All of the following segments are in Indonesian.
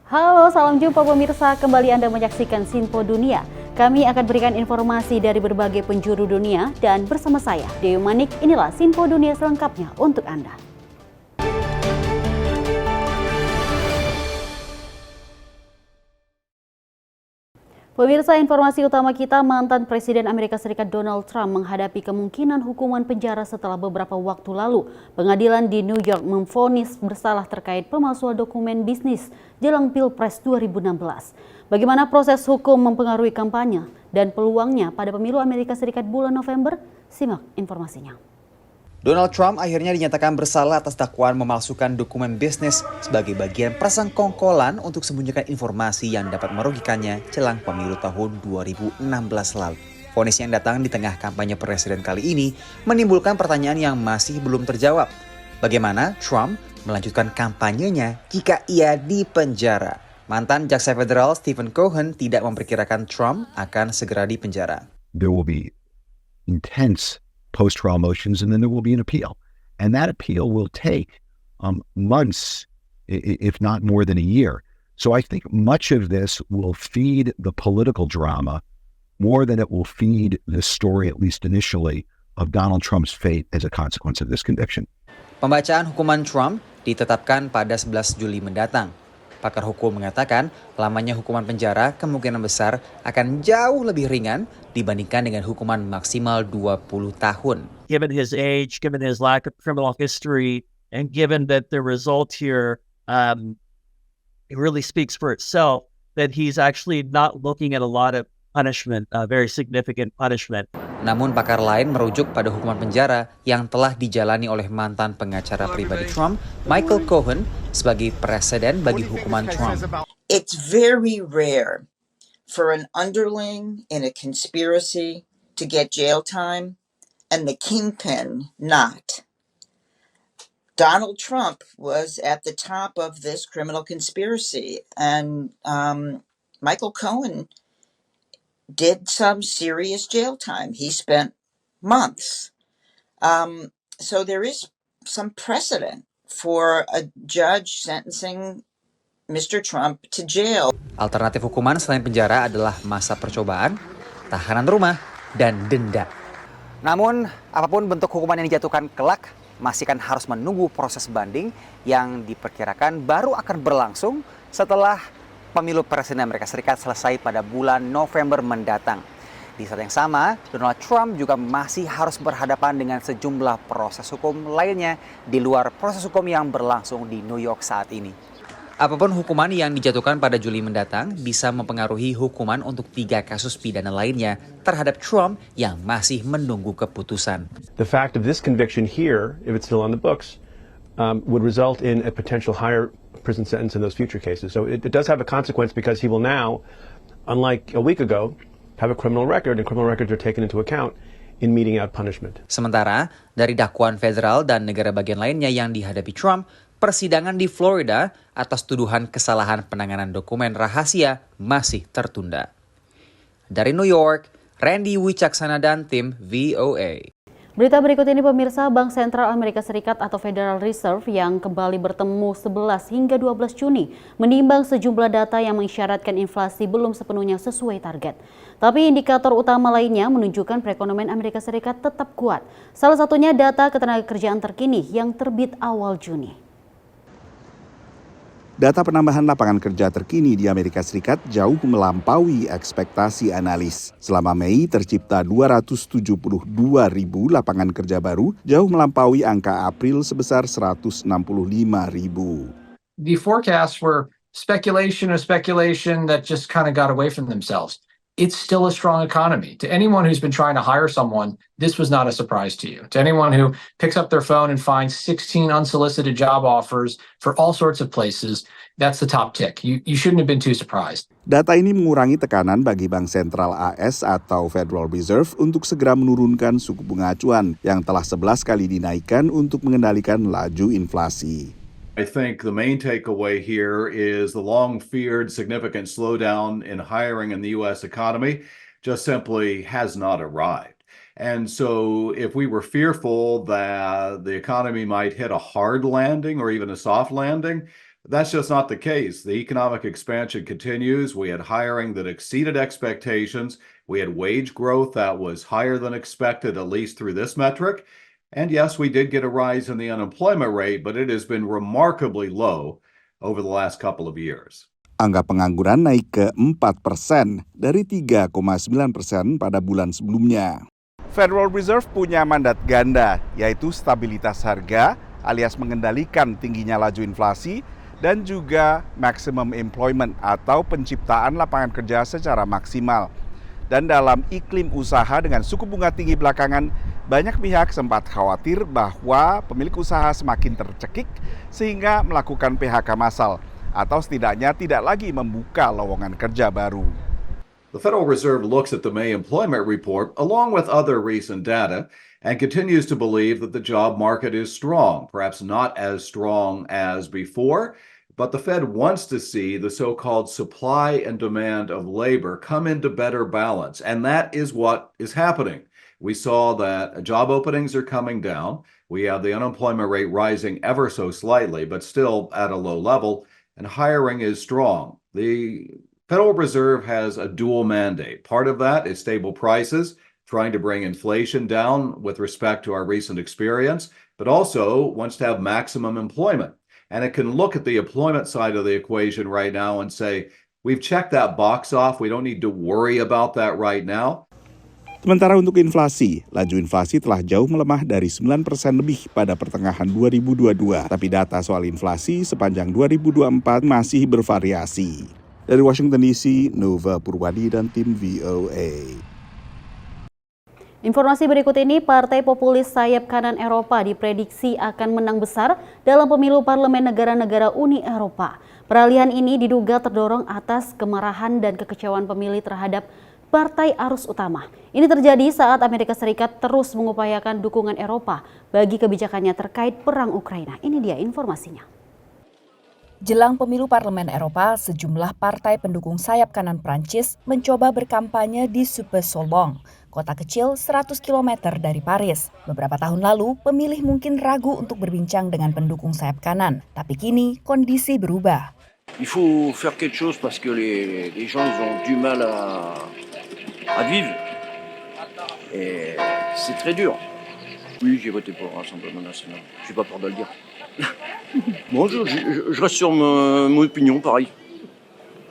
Halo, salam jumpa pemirsa. Kembali Anda menyaksikan Sinpo Dunia. Kami akan berikan informasi dari berbagai penjuru dunia dan bersama saya, Dewi Manik, inilah Sinpo Dunia selengkapnya untuk Anda. Pemirsa, informasi utama kita, mantan Presiden Amerika Serikat Donald Trump menghadapi kemungkinan hukuman penjara setelah beberapa waktu lalu. Pengadilan di New York memvonis bersalah terkait pemalsuan dokumen bisnis jelang Pilpres 2016. Bagaimana proses hukum mempengaruhi kampanye dan peluangnya pada pemilu Amerika Serikat bulan November? Simak informasinya. Donald Trump akhirnya dinyatakan bersalah atas dakwaan memalsukan dokumen bisnis sebagai bagian persengkongkolan untuk sembunyikan informasi yang dapat merugikannya jelang pemilu tahun 2016 lalu. Vonis yang datang di tengah kampanye presiden kali ini menimbulkan pertanyaan yang masih belum terjawab. Bagaimana Trump melanjutkan kampanyenya jika ia dipenjara? Mantan jaksa federal Stephen Cohen tidak memperkirakan Trump akan segera dipenjara. There will be intense post-trial motions, and then there will be an appeal. And that appeal will take months, if not more than a year. So I think much of this will feed the political drama more than it will feed the story, at least initially, of Donald Trump's fate as a consequence of this conviction. Pembacaan hukuman Trump ditetapkan pada 11 Juli mendatang. Pakar hukum mengatakan lamanya hukuman penjara kemungkinan besar akan jauh lebih ringan dibandingkan dengan hukuman maksimal 20 tahun. Given his age, given his lack of criminal history, and given that the result here it really speaks for itself, that he's actually not looking at a lot of punishment, very significant punishment. Namun pakar lain merujuk pada hukuman penjara yang telah dijalani oleh mantan pengacara pribadi Trump, Michael Cohen, sebagai preseden bagi hukuman Trump. It's very rare for an underling in a conspiracy to get jail time and the kingpin not. Donald Trump was at the top of this criminal conspiracy, and Michael Cohen did some serious jail time. He spent months. So there is some precedent for a judge sentencing Mr. Trump to jail. Alternatif hukuman selain penjara adalah masa percobaan, tahanan rumah, dan denda. Namun, apapun bentuk hukuman yang dijatuhkan kelak, masih akan harus menunggu proses banding yang diperkirakan baru akan berlangsung setelah pemilu presiden Amerika Serikat selesai pada bulan November mendatang. Di saat yang sama, Donald Trump juga masih harus berhadapan dengan sejumlah proses hukum lainnya di luar proses hukum yang berlangsung di New York saat ini. Apapun hukuman yang dijatuhkan pada Juli mendatang bisa mempengaruhi hukuman untuk 3 kasus pidana lainnya terhadap Trump yang masih menunggu keputusan. The fact of this conviction here, if it's still on the books, would result in a potential higher prison sentence in those future cases. So it does have a consequence because he will now, unlike a week ago, have a criminal record, and criminal records are taken into account in meting out punishment. Sementara, dari dakwaan federal dan negara bagian lainnya yang dihadapi Trump, persidangan di Florida atas tuduhan kesalahan penanganan dokumen rahasia masih tertunda. Dari New York, Randy Wicaksana dan tim VOA. Berita berikut ini pemirsa, Bank Sentral Amerika Serikat atau Federal Reserve yang kembali bertemu 11 hingga 12 Juni menimbang sejumlah data yang mengisyaratkan inflasi belum sepenuhnya sesuai target. Tapi indikator utama lainnya menunjukkan perekonomian Amerika Serikat tetap kuat. Salah satunya data ketenagakerjaan terkini yang terbit awal Juni. Data penambahan lapangan kerja terkini di Amerika Serikat jauh melampaui ekspektasi analis. Selama Mei tercipta 272 ribu lapangan kerja baru, jauh melampaui angka April sebesar 165 ribu. The forecasts were speculation that just kind of got away from themselves. It's still a strong economy. To anyone who's been trying to hire someone, this was not a surprise to you. To anyone who picks up their phone and finds 16 unsolicited job offers for all sorts of places, that's the top tick. You shouldn't have been too surprised. Data ini mengurangi tekanan bagi Bank Sentral AS atau Federal Reserve untuk segera menurunkan suku bunga acuan yang telah 11 kali dinaikkan untuk mengendalikan laju inflasi. I think the main takeaway here is the long-feared significant slowdown in hiring in the U.S. economy just simply has not arrived. And so if we were fearful that the economy might hit a hard landing or even a soft landing, That's just not the case. The economic expansion continues. We had hiring that exceeded expectations. We had wage growth that was higher than expected, at least through this metric. And yes, we did get a rise in the unemployment rate, but it has been remarkably low over the last couple of years. Angka pengangguran naik ke 4% dari 3,9% pada bulan sebelumnya. Federal Reserve punya mandat ganda, yaitu stabilitas harga alias mengendalikan tingginya laju inflasi dan juga maximum employment atau penciptaan lapangan kerja secara maksimal. Dan dalam iklim usaha dengan suku bunga tinggi belakangan, banyak pihak sempat khawatir bahwa pemilik usaha semakin tercekik sehingga melakukan PHK massal atau setidaknya tidak lagi membuka lowongan kerja baru. The Federal Reserve looks at the May employment report along with other recent data and continues to believe that the job market is strong, perhaps not as strong as before, but the Fed wants to see the so-called supply and demand of labor come into better balance, and that is what is happening. We saw that job openings are coming down. We have the unemployment rate rising ever so slightly, but still at a low level, and hiring is strong. The Federal Reserve has a dual mandate. Part of that is stable prices, trying to bring inflation down with respect to our recent experience, but also wants to have maximum employment. And it can look at the employment side of the equation right now and say, we've checked that box off. We don't need to worry about that right now. Sementara untuk inflasi, laju inflasi telah jauh melemah dari 9% lebih pada pertengahan 2022. Tapi data soal inflasi sepanjang 2024 masih bervariasi. Dari Washington DC, Nova Purwadi dan tim VOA. Informasi berikut ini, Partai Populis Sayap Kanan Eropa diprediksi akan menang besar dalam pemilu parlemen negara-negara Uni Eropa. Peralihan ini diduga terdorong atas kemarahan dan kekecewaan pemilih terhadap partai arus utama. Ini terjadi saat Amerika Serikat terus mengupayakan dukungan Eropa bagi kebijakannya terkait perang Ukraina. Ini dia informasinya. Jelang pemilu parlemen Eropa, sejumlah partai pendukung sayap kanan Prancis mencoba berkampanye di Supes-Solbong, kota kecil 100 km dari Paris. Beberapa tahun lalu, pemilih mungkin ragu untuk berbincang dengan pendukung sayap kanan, tapi kini kondisi berubah. Il faut faire quelque chose parce que les gens ils ont du mal à vivre. Et c'est très dur. Oui, j'ai voté pour le Rassemblement National. J'ai pas peur de le dire. Bon, je reste sur mon opinion, pareil.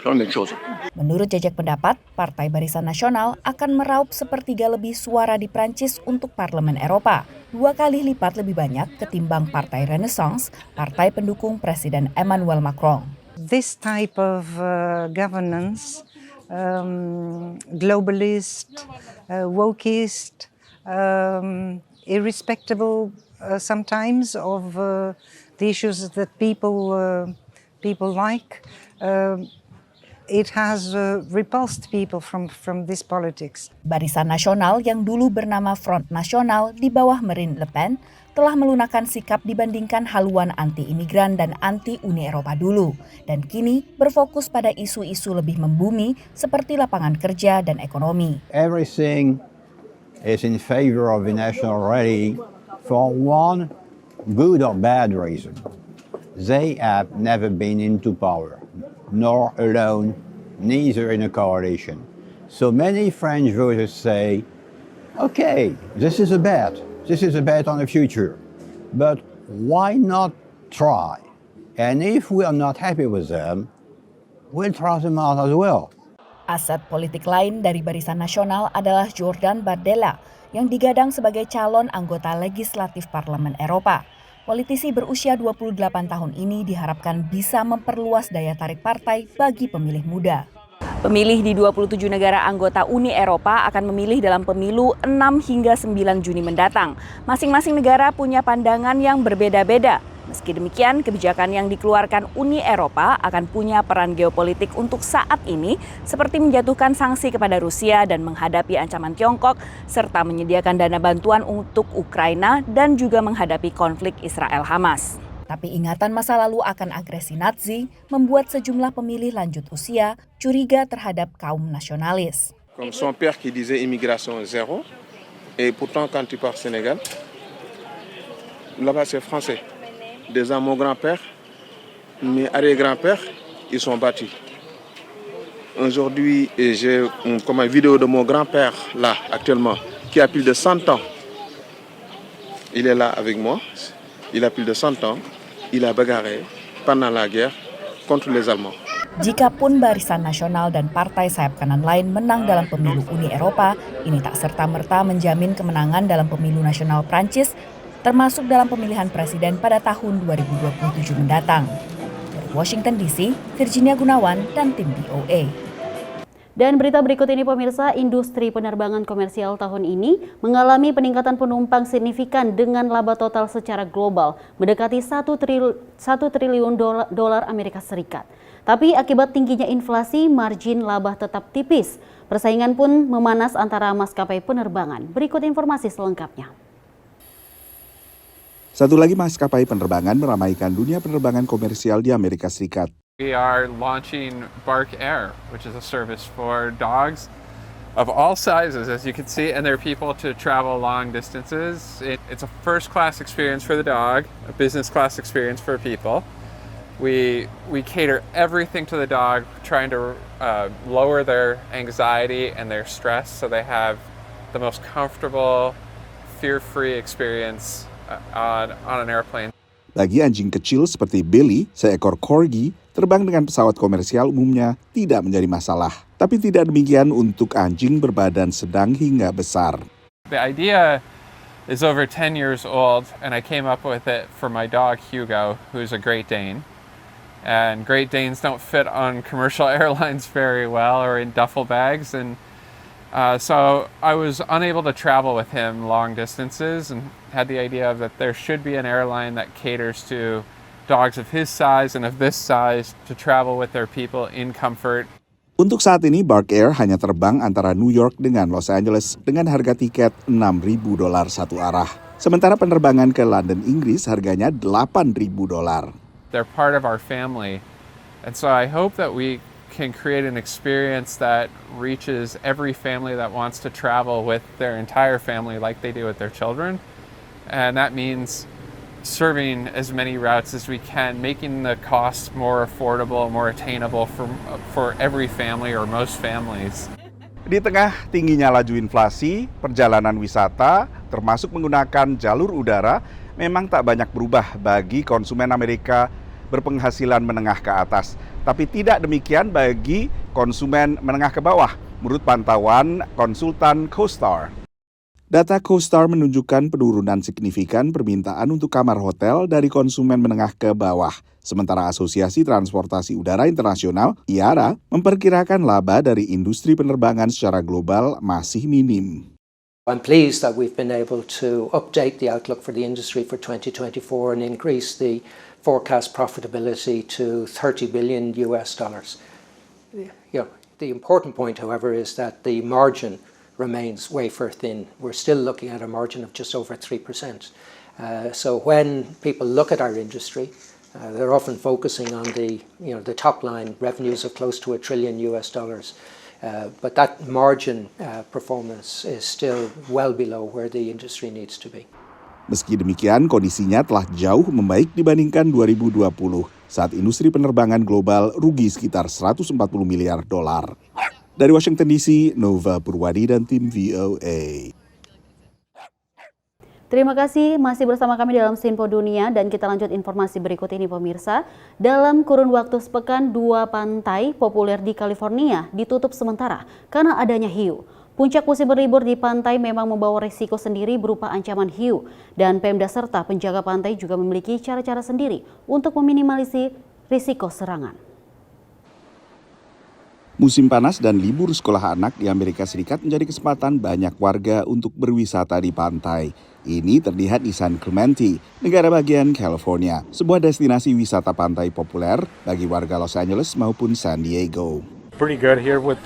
C'est la même chose. Menurut jajak pendapat, Partai Barisan Nasional akan meraup sepertiga lebih suara di Prancis untuk Parlemen Eropa, 2 kali lipat lebih banyak ketimbang Partai Renaissance, partai pendukung Presiden Emmanuel Macron. This type of governance, globalist, wokeist, irrespectable sometimes of the issues that people like. It has repulsed people from this politics. Barisan Nasional yang dulu bernama Front Nasional di bawah Marine Le Pen telah melunakkan sikap dibandingkan haluan anti-imigran dan anti-Uni Eropa dulu, dan kini berfokus pada isu-isu lebih membumi seperti lapangan kerja dan ekonomi. Everything is in favor of the national rally for one good or bad reason. They have never been into power, nor alone, neither in a coalition. So many French voters say, okay, this is a bet. This is a bet on the future. But why not try? And if we are not happy with them, we'll try them out as well. Aset politik lain dari Barisan Nasional adalah Jordan Bardella yang digadang sebagai calon anggota legislatif Parlemen Eropa. Politisi berusia 28 tahun ini diharapkan bisa memperluas daya tarik partai bagi pemilih muda. Pemilih di 27 negara anggota Uni Eropa akan memilih dalam pemilu 6 hingga 9 Juni mendatang. Masing-masing negara punya pandangan yang berbeda-beda. Meski demikian, kebijakan yang dikeluarkan Uni Eropa akan punya peran geopolitik untuk saat ini, seperti menjatuhkan sanksi kepada Rusia dan menghadapi ancaman Tiongkok, serta menyediakan dana bantuan untuk Ukraina dan juga menghadapi konflik Israel-Hamas. Tapi ingatan masa lalu akan agresi Nazi membuat sejumlah pemilih lanjut usia curiga terhadap kaum nasionalis. Comme son père qui disait immigration zéro, et pourtant quand tu pars au Sénégal, là-bas c'est français. Déjà mon grand-père, mes arrière-grands-pères, ils sont battus. Aujourd'hui, j'ai comme une vidéo de mon grand-père, là, actuellement, qui a plus de 100 ans. Il est là avec moi. Il a plus de 100 ans. Il a bagarré pendant la guerre contre les Allemands. Jikapun Barisan Nasional dan partai sayap kanan lain menang dalam pemilu Uni Eropa, ini tak serta-merta menjamin kemenangan dalam pemilu nasional Prancis, termasuk dalam pemilihan presiden pada tahun 2027 mendatang. Dari Washington DC, Virginia Gunawan dan tim VOA. Dan berita berikut ini pemirsa, industri penerbangan komersial tahun ini mengalami peningkatan penumpang signifikan dengan laba total secara global mendekati 1 triliun dolar Amerika Serikat. Tapi akibat tingginya inflasi, margin laba tetap tipis. Persaingan pun memanas antara maskapai penerbangan. Berikut informasi selengkapnya. Satu lagi maskapai penerbangan meramaikan dunia penerbangan komersial di Amerika Serikat. We are launching Bark Air, which is a service for dogs of all sizes, as you can see, and there are people to travel long distances. It's a first-class experience for the dog, a business-class experience for people. We cater everything to the dog, trying to lower their anxiety and their stress so they have the most comfortable, fear-free experience on an airplane. Bagi anjing kecil seperti Billy, seekor corgi, terbang dengan pesawat komersial umumnya tidak menjadi masalah. Tapi tidak demikian untuk anjing berbadan sedang hingga besar. The idea is over 10 years old, and I came up with it for my dog Hugo, who's a Great Dane. And Great Danes don't fit on commercial airlines very well or in duffel bags, and so I was unable to travel with him long distances and had the idea that there should be an airline that caters to dogs of his size and of this size to travel with their people in comfort. Untuk saat ini, Bark Air hanya terbang antara New York dengan Los Angeles dengan harga tiket $6.000 satu arah. Sementara penerbangan ke London, Inggris harganya $8.000. They're part of our family, and so I hope that we can create an experience that reaches every family that wants to travel with their entire family like they do with their children. And that means serving as many routes as we can, making the costs more affordable, more attainable for every family or most families. Di tengah tingginya laju inflasi, perjalanan wisata, termasuk menggunakan jalur udara, memang tak banyak berubah bagi konsumen Amerika berpenghasilan menengah ke atas. Tapi tidak demikian bagi konsumen menengah ke bawah, menurut pantauan konsultan CoStar. Data CoStar menunjukkan penurunan signifikan permintaan untuk kamar hotel dari konsumen menengah ke bawah. Sementara Asosiasi Transportasi Udara Internasional, IATA, memperkirakan laba dari industri penerbangan secara global masih minim. I'm pleased that we've been able to update the outlook for the industry for 2024 and increase the forecast profitability to $30 billion. The important point, however, is that the margin remains wafer thin. We're still looking at a margin of just over 3%. So when people look at our industry, they're often focusing on the top line revenues of close to $1 trillion. But that margin performance is still well below where the industry needs to be. Meski demikian, kondisinya telah jauh membaik dibandingkan 2020 saat industri penerbangan global rugi sekitar $140 miliar. Dari Washington DC, Nova Purwadi dan tim VOA. Terima kasih masih bersama kami dalam Sinpo Dunia dan kita lanjut informasi berikut ini pemirsa. Dalam kurun waktu sepekan, 2 pantai populer di California ditutup sementara karena adanya hiu. Puncak musim berlibur di pantai memang membawa risiko sendiri berupa ancaman hiu dan Pemda serta penjaga pantai juga memiliki cara-cara sendiri untuk meminimalisir risiko serangan. Musim panas dan libur sekolah anak di Amerika Serikat menjadi kesempatan banyak warga untuk berwisata di pantai. Ini terlihat di San Clemente, negara bagian California, sebuah destinasi wisata pantai populer bagi warga Los Angeles maupun San Diego. Pretty good here with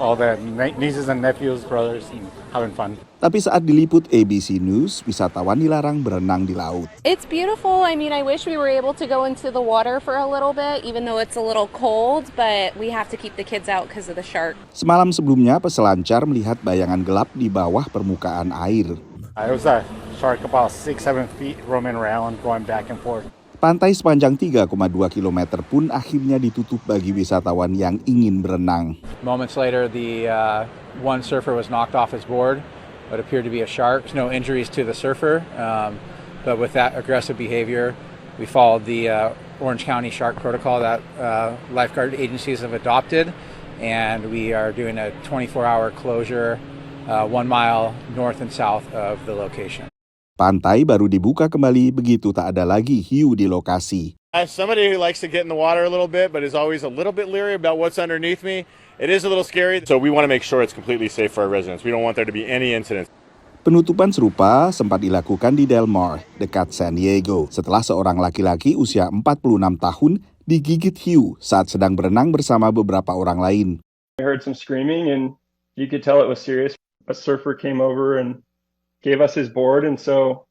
all the nieces and nephews, brothers, and having fun. Tapi saat diliput ABC News, wisatawan dilarang berenang di laut. It's beautiful. I mean, I wish we were able to go into the water for a little bit, even though it's a little cold, but we have to keep the kids out because of the shark. Semalam sebelumnya, peselancar melihat bayangan gelap di bawah permukaan air. It was a shark about 6-7 feet roaming around, going back and forth. Pantai sepanjang 3,2 km pun akhirnya ditutup bagi wisatawan yang ingin berenang. Moments later, the one surfer was knocked off his board, what appeared to be a shark. No injuries to the surfer, but with that aggressive behavior, we followed the Orange County Shark Protocol that lifeguard agencies have adopted, and we are doing a 24-hour closure 1 mile north and south of the location. Pantai baru dibuka kembali begitu tak ada lagi hiu di lokasi. As somebody who likes to get in the water a little bit but is always a little bit leery about what's underneath me, it is a little scary. So we want to make sure it's completely safe for our residents. We don't want there to be any incidents. Penutupan serupa sempat dilakukan di Del Mar, dekat San Diego, setelah seorang laki-laki usia 46 tahun digigit hiu saat sedang berenang bersama beberapa orang lain. I heard some screaming and you could tell it was serious. A surfer came over and gave us his board, and so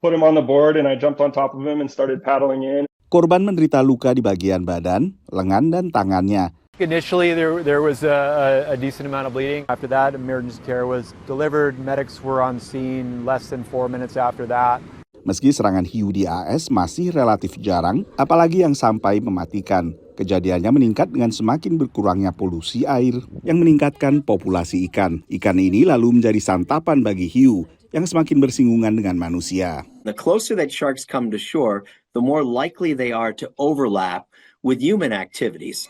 put him on the board and I jumped on top of him and started paddling in. Korban menderita luka di bagian badan, lengan, dan tangannya. Initially, there was a decent amount of bleeding. After that, emergency care was delivered. Medics were on scene less than 4 minutes after that. Meski serangan hiu di AS masih relatif jarang, apalagi yang sampai mematikan. Kejadiannya meningkat dengan semakin berkurangnya polusi air yang meningkatkan populasi ikan. Ikan ini lalu menjadi santapan bagi hiu yang semakin bersinggungan dengan manusia. The closer that sharks come to shore, the more likely they are to overlap with human activities.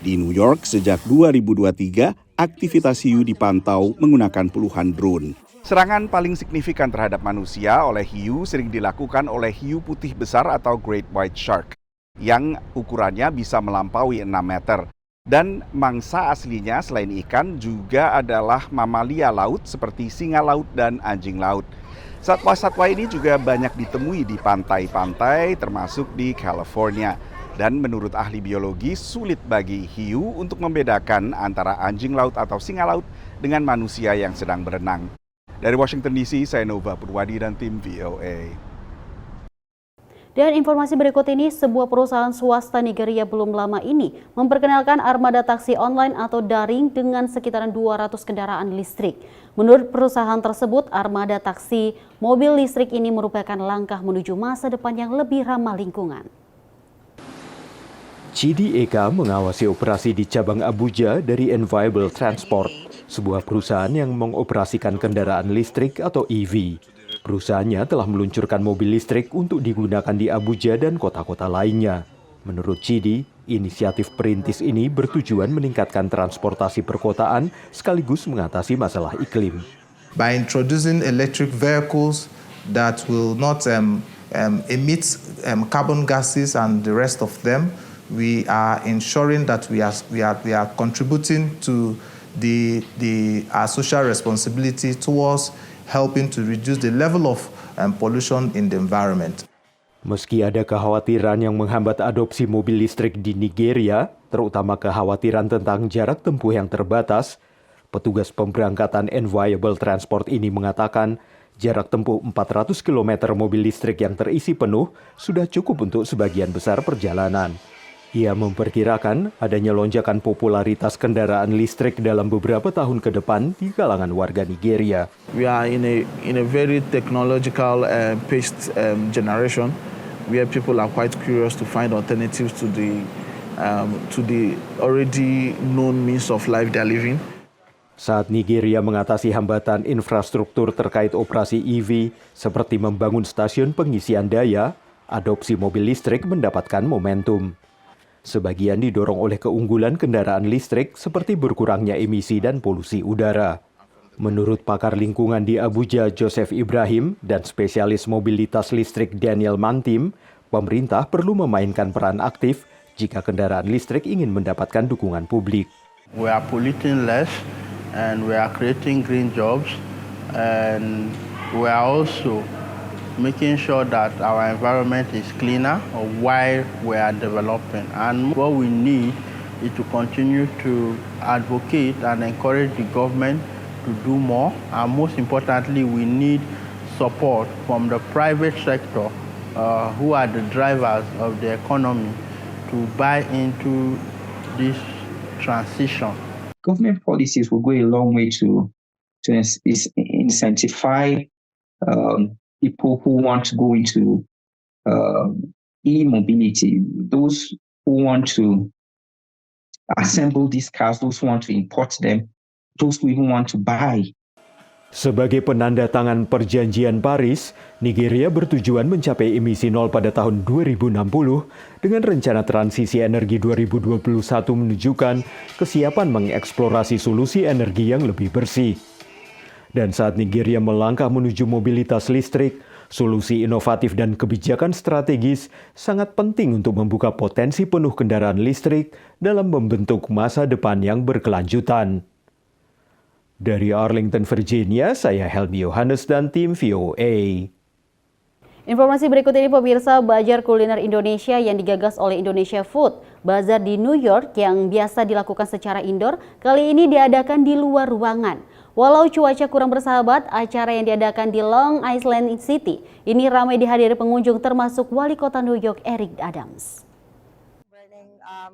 Di New York sejak 2023, aktivitas hiu dipantau menggunakan puluhan drone. Serangan paling signifikan terhadap manusia oleh hiu sering dilakukan oleh hiu putih besar atau Great White Shark, yang ukurannya bisa melampaui 6 meter. Dan mangsa aslinya selain ikan juga adalah mamalia laut seperti singa laut dan anjing laut. Satwa-satwa ini juga banyak ditemui di pantai-pantai termasuk di California. Dan menurut ahli biologi sulit bagi hiu untuk membedakan antara anjing laut atau singa laut dengan manusia yang sedang berenang. Dari Washington DC, saya Nova Purwadi dan tim VOA. Dan informasi berikut ini, sebuah perusahaan swasta Nigeria belum lama ini memperkenalkan armada taksi online atau daring dengan sekitaran 200 kendaraan listrik. Menurut perusahaan tersebut, armada taksi mobil listrik ini merupakan langkah menuju masa depan yang lebih ramah lingkungan. Chidi Eka mengawasi operasi di cabang Abuja dari Enviable Transport, sebuah perusahaan yang mengoperasikan kendaraan listrik atau EV. Perusahaannya telah meluncurkan mobil listrik untuk digunakan di Abuja dan kota-kota lainnya. Menurut Chidi, inisiatif perintis ini bertujuan meningkatkan transportasi perkotaan sekaligus mengatasi masalah iklim. By introducing electric vehicles that will not emit carbon gases and the rest of them, we are ensuring that we are contributing to our social responsibility towards helping to reduce the level of pollution in the environment. Meski ada kekhawatiran yang menghambat adopsi mobil listrik di Nigeria, terutama kekhawatiran tentang jarak tempuh yang terbatas, petugas pemberangkatan Enviable Transport ini mengatakan jarak tempuh 400 km mobil listrik yang terisi penuh sudah cukup untuk sebagian besar perjalanan. Ia memperkirakan adanya lonjakan popularitas kendaraan listrik dalam beberapa tahun ke depan di kalangan warga Nigeria. We are in a very technological paced generation where people are quite curious to find alternatives to the already known means of life they are living. Saat Nigeria mengatasi hambatan infrastruktur terkait operasi EV seperti membangun stasiun pengisian daya, adopsi mobil listrik mendapatkan momentum. Sebagian didorong oleh keunggulan kendaraan listrik seperti berkurangnya emisi dan polusi udara. Menurut pakar lingkungan di Abuja Joseph Ibrahim dan spesialis mobilitas listrik Daniel Mantim, pemerintah perlu memainkan peran aktif jika kendaraan listrik ingin mendapatkan dukungan publik. We are polluting less and we are creating green jobs and we are also making sure that our environment is cleaner while we are developing. And what we need is to continue to advocate and encourage the government to do more. And most importantly, we need support from the private sector, who are the drivers of the economy, to buy into this transition. Government policies will go a long way to incentivize people who want to go into e-mobility, those who want to assemble these cars, those who want to import them, those who even want to buy. Sebagai penanda tangan perjanjian Paris, Nigeria bertujuan mencapai emisi nol pada tahun 2060 dengan rencana transisi energi 2021 menunjukkan kesiapan mengeksplorasi solusi energi yang lebih bersih. Dan saat Nigeria melangkah menuju mobilitas listrik, solusi inovatif dan kebijakan strategis sangat penting untuk membuka potensi penuh kendaraan listrik dalam membentuk masa depan yang berkelanjutan. Dari Arlington, Virginia, saya Helmi Yohanes dan tim VOA. Informasi berikut ini pemirsa, Bazar Kuliner Indonesia yang digagas oleh Indonesia Food. Bazar di New York yang biasa dilakukan secara indoor, kali ini diadakan di luar ruangan. Walau cuaca kurang bersahabat, acara yang diadakan di Long Island City ini ramai dihadiri pengunjung termasuk Wali Kota New York Eric Adams.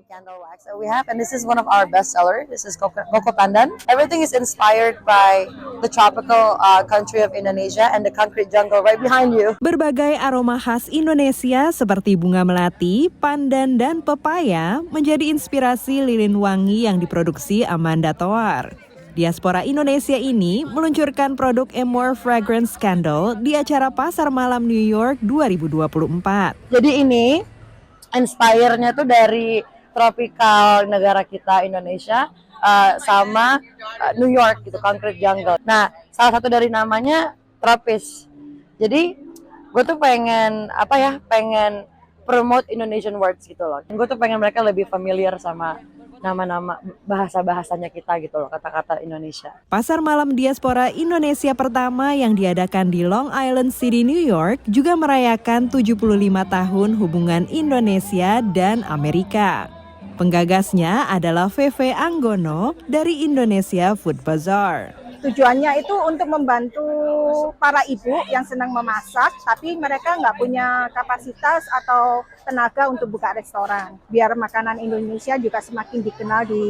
Candle wax that we have, and this is one of our best sellers. This is Coco Pandan. Everything is inspired by the tropical country of Indonesia and the concrete jungle right behind you. Berbagai aroma khas Indonesia seperti bunga melati, pandan, dan pepaya menjadi inspirasi lilin wangi yang diproduksi Amanda Toar. Diaspora Indonesia ini meluncurkan produk Amore Fragrance Candle di acara Pasar Malam New York 2024. Jadi ini inspire-nya tuh dari tropical negara kita Indonesia sama New York gitu, concrete jungle. Nah, salah satu dari namanya tropis. Jadi gue tuh pengen pengen promote Indonesian words gitu loh. Gue tuh pengen mereka lebih familiar sama nama-nama bahasa-bahasanya kita gitu loh, kata-kata Indonesia. Pasar Malam Diaspora Indonesia pertama yang diadakan di Long Island City, New York juga merayakan 75 tahun hubungan Indonesia dan Amerika. Penggagasnya adalah VV Anggono dari Indonesia Food Bazaar. Tujuannya itu untuk membantu para ibu yang senang memasak, tapi mereka nggak punya kapasitas atau tenaga untuk buka restoran. Biar makanan Indonesia juga semakin dikenal di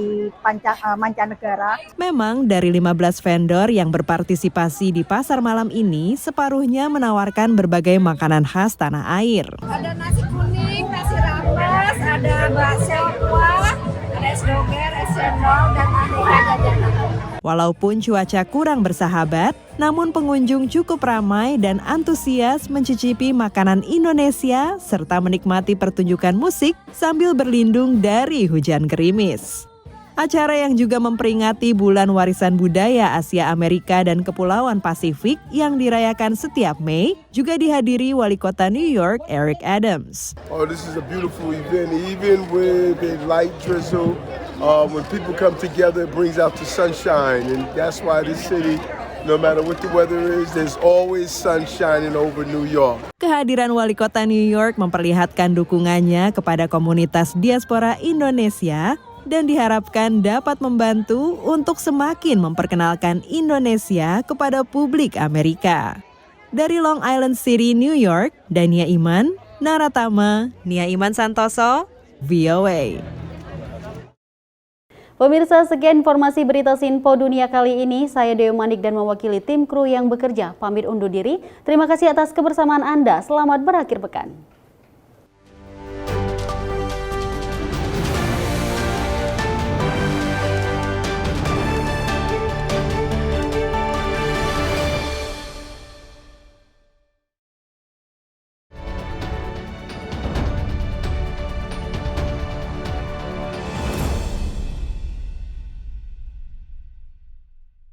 mancanegara. Memang dari 15 vendor yang berpartisipasi di pasar malam ini, separuhnya menawarkan berbagai makanan khas tanah air. Ada nasi kuning, nasi rames, ada bakso kuah, ada es doger, es cendol, dan aneka jajanan. Walaupun cuaca kurang bersahabat, namun pengunjung cukup ramai dan antusias mencicipi makanan Indonesia serta menikmati pertunjukan musik sambil berlindung dari hujan gerimis. Acara yang juga memperingati Bulan Warisan Budaya Asia Amerika dan Kepulauan Pasifik yang dirayakan setiap Mei juga dihadiri Wali Kota New York Eric Adams. Oh, this is a beautiful event, even with the light drizzle. When people come together, it brings out the sunshine, and that's why this city, no matter what the weather is, there's always sun shining over New York. Kehadiran Wali Kota New York memperlihatkan dukungannya kepada komunitas diaspora Indonesia dan diharapkan dapat membantu untuk semakin memperkenalkan Indonesia kepada publik Amerika. Dari Long Island City, New York, Dania Iman, Naratama, Nia Iman Santoso, VOA. Pemirsa, sekian informasi berita Sinpo Dunia kali ini. Saya Dewi Manik dan mewakili tim kru yang bekerja. Pamit undur diri. Terima kasih atas kebersamaan Anda. Selamat berakhir pekan.